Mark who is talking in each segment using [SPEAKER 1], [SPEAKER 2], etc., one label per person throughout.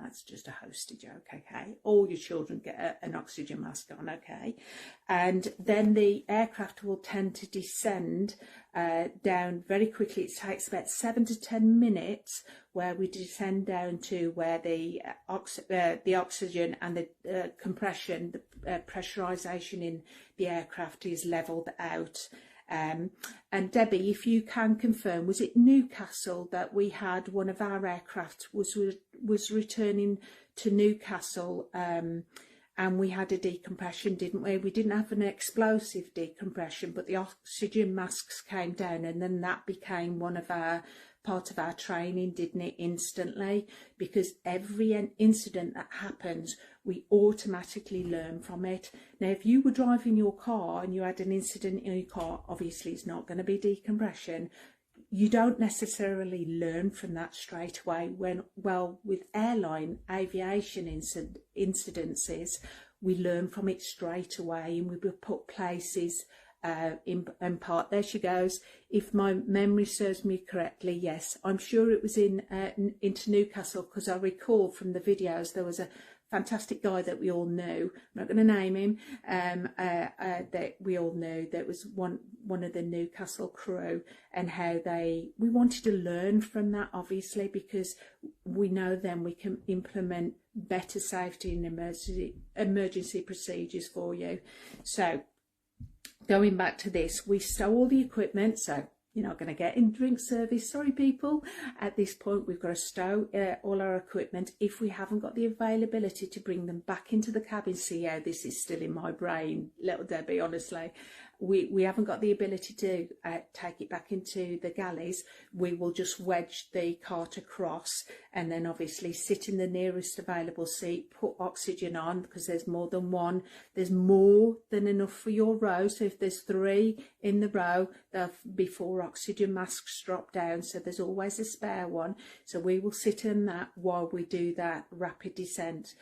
[SPEAKER 1] That's just a hosty joke, okay? All your children get an oxygen mask on, okay? And then the aircraft will tend to descend down very quickly. It takes about 7 to 10 minutes where we descend down to where the oxygen and the compression, the pressurisation in the aircraft is levelled out. And Debbie, if you can confirm, was it Newcastle that we had one of our aircraft was returning to Newcastle, and we had a decompression, didn't we? We didn't have an explosive decompression, but the oxygen masks came down, and then that became part of our training, didn't it, instantly? Because every incident that happens, we automatically learn from it. Now, if you were driving your car and you had an incident in your car, obviously it's not going to be decompression. You don't necessarily learn from that straight away. With airline aviation incidences, we learn from it straight away, and we will put places in part. There she goes. If my memory serves me correctly, yes, I'm sure it was into Newcastle, because I recall from the videos there was a fantastic guy that we all knew. I'm not going to name him. That we all knew, that was one of the Newcastle crew, and how we wanted to learn from that, obviously, because we know then we can implement better safety and emergency procedures for you. So going back to this, we stow all the equipment, so you're not going to get in drink service, sorry people. At this point, we've got to stow all our equipment. If we haven't got the availability to bring them back into the cabin, see how this is still in my brain, little Debbie, honestly. We haven't got the ability to take it back into the galleys. We will just wedge the cart across, and then obviously sit in the nearest available seat, put oxygen on, because there's more than one. There's more than enough for your row. So if there's 3 in the row, there'll be 4 oxygen masks drop down. So there's always a spare one. So we will sit in that while we do that rapid descent.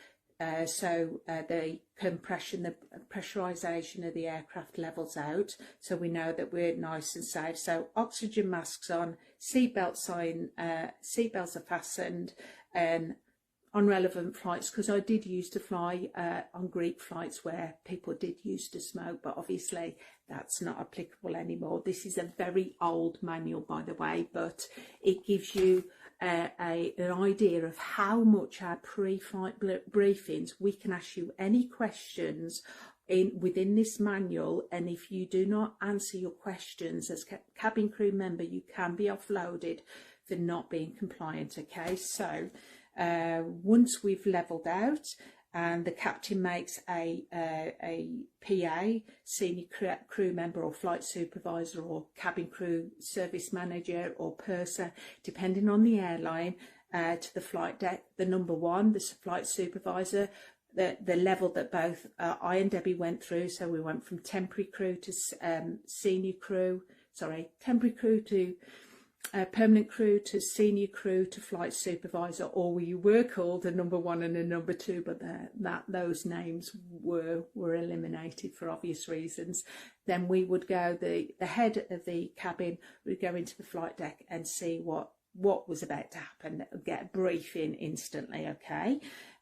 [SPEAKER 1] So the compression, the pressurisation of the aircraft levels out, so we know that we're nice and safe. So oxygen masks on, seatbelts are fastened, on relevant flights, because I did used to fly on Greek flights where people did used to smoke, but obviously that's not applicable anymore. This is a very old manual, by the way, but it gives you an idea of how much our pre-flight briefings, we can ask you any questions within this manual, and if you do not answer your questions as cabin crew member, you can be offloaded for not being compliant. Okay, so once we've levelled out and the captain makes a PA, senior crew member or flight supervisor or cabin crew service manager or purser, depending on the airline, to the flight deck, the number 1, the flight supervisor, the level that both I and Debbie went through. So we went from temporary crew to temporary crew to permanent crew to senior crew to flight supervisor, or we were called a number 1 and a number 2, but those names were eliminated for obvious reasons. Then we would go, the head of the cabin would go into the flight deck and see what was about to happen, get a briefing instantly, okay?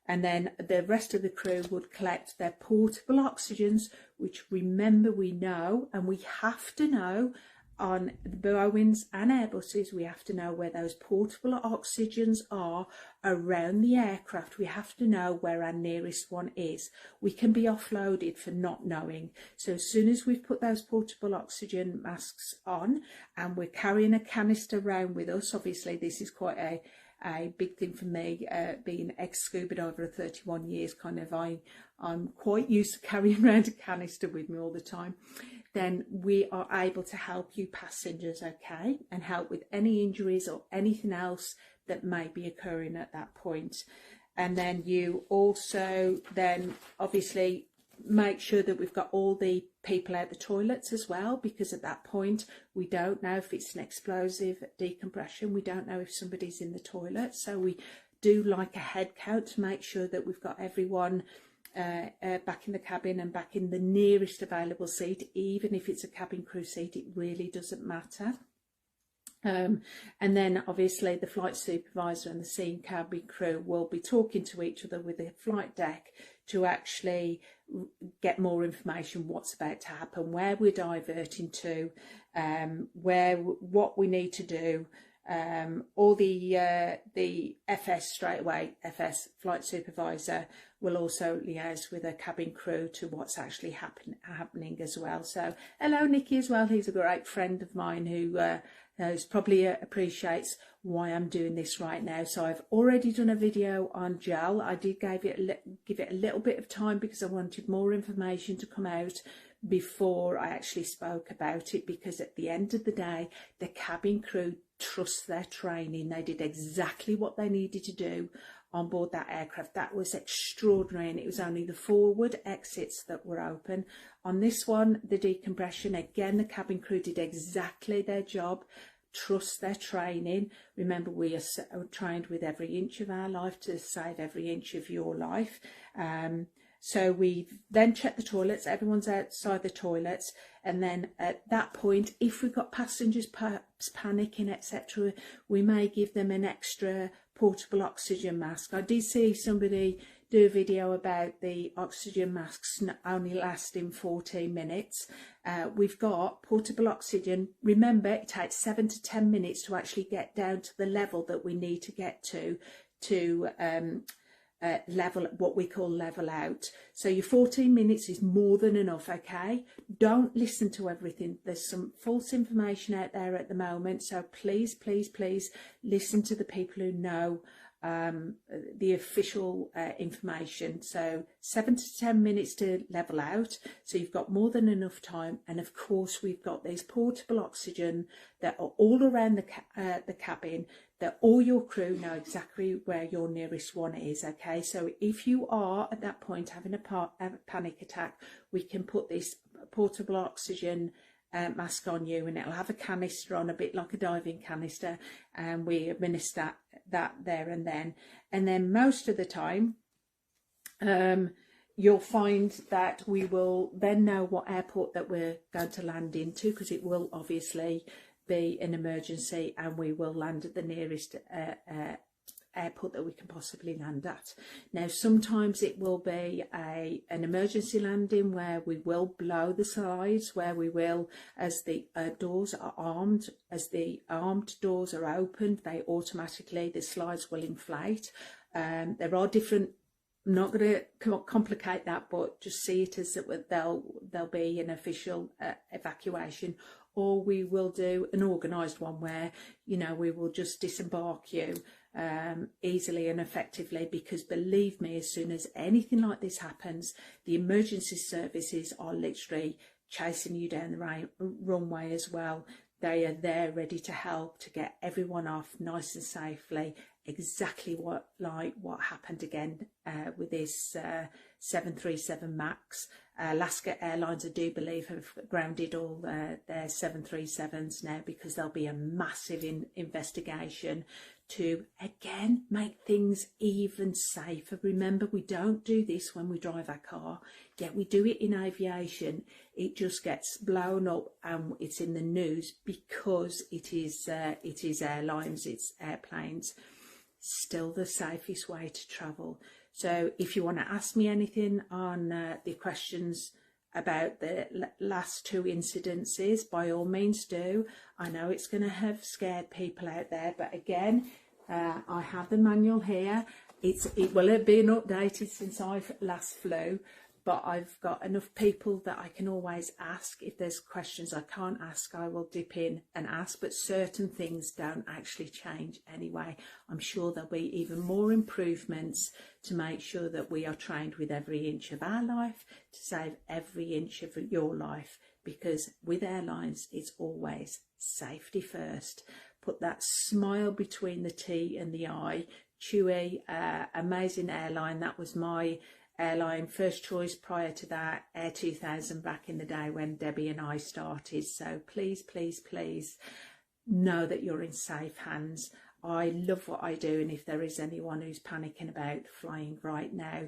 [SPEAKER 1] And then the rest of the crew would collect their portable oxygens, which, remember, we know, and we have to know, on the Boeings and Airbuses, we have to know where those portable oxygens are around the aircraft. We have to know where our nearest one is. We can be offloaded for not knowing. So as soon as we've put those portable oxygen masks on and we're carrying a canister around with us, obviously this is quite a big thing for me, being ex-scuba diver of 31 years, kind of, I'm quite used to carrying around a canister with me all the time. Then we are able to help you passengers, okay, and help with any injuries or anything else that may be occurring at that point. And then you also then obviously make sure that we've got all the people out the toilets as well, because at that point we don't know if it's an explosive decompression, we don't know if somebody's in the toilet, so we do like a head count to make sure that we've got everyone back in the cabin and back in the nearest available seat. Even if it's a cabin crew seat, it really doesn't matter. And then obviously the flight supervisor and the scene cabin crew will be talking to each other with the flight deck to actually get more information, what's about to happen, where we're diverting to, what we need to do. Or the FS straight away, FS flight supervisor, will also liaise with a cabin crew to what's actually happening as well. So hello Nicky as well, he's a great friend of mine who probably appreciates why I'm doing this right now. So I've already done a video on gel. I did give it a little bit of time because I wanted more information to come out before I actually spoke about it, because at the end of the day the cabin crew trust their training. They did exactly what they needed to do on board that aircraft. That was extraordinary, and it was only the forward exits that were open. On this one, the decompression, again the cabin crew did exactly their job. Trust their training. Remember, we are trained with every inch of our life to save every inch of your life. So we then check the toilets, everyone's outside the toilets, and then at that point, if we've got passengers perhaps panicking, etc., we may give them an extra portable oxygen mask. I did see somebody do a video about the oxygen masks only lasting 14 minutes. We've got portable oxygen. Remember, it takes 7 to 10 minutes to actually get down to the level that we need to get to level, what we call level out. So your 14 minutes is more than enough, okay? Don't listen to everything. There's some false information out there at the moment, so please, please, please listen to the people who know the official information. So 7 to 10 minutes to level out, so you've got more than enough time. And of course we've got these portable oxygen that are all around the cabin, that all your crew know exactly where your nearest one is, okay? So if you are at that point having a panic attack, we can put this portable oxygen mask on you, and it'll have a canister on, a bit like a diving canister, and we administer that there and then. And then most of the time you'll find that we will then know what airport that we're going to land into, because it will obviously be an emergency, and we will land at the nearest airport that we can possibly land at. Now sometimes it will be an emergency landing where we will blow the slides, where we will, as the doors are armed, as the armed doors are opened, they automatically, the slides will inflate. There are different, I'm not going to complicate that, but just see it as that there'll be an official evacuation. Or we will do an organised one where, you know, we will just disembark you easily and effectively, because believe me, as soon as anything like this happens, the emergency services are literally chasing you down the runway as well. They are there ready to help, to get everyone off nice and safely. Exactly what happened again with this 737 MAX. Alaska Airlines, I do believe, have grounded all their 737s now, because there'll be a massive investigation to, again, make things even safer. Remember, we don't do this when we drive our car, yet we do it in aviation. It just gets blown up and it's in the news because it is airlines, it's airplanes. Still the safest way to travel. So if you want to ask me anything on the questions about the last two incidences, by all means do. I know it's going to have scared people out there, but again, I have the manual here. It will have been updated since I last flew, but I've got enough people that I can always ask. If there's questions I can't ask, I will dip in and ask, but certain things don't actually change anyway. I'm sure there'll be even more improvements to make sure that we are trained with every inch of our life to save every inch of your life, because with airlines, it's always safety first. Put that smile between the T and the I. Chewy, amazing airline. That was my airline first choice. Prior to that, Air 2000 back in the day when Debbie and I started. So please, please, please know that you're in safe hands. I love what I do, and if there is anyone who's panicking about flying right now,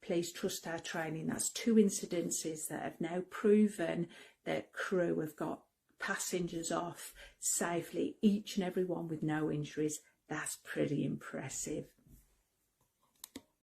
[SPEAKER 1] please trust our training. That's two incidences that have now proven that crew have got passengers off safely, each and every one with no injuries. That's pretty impressive.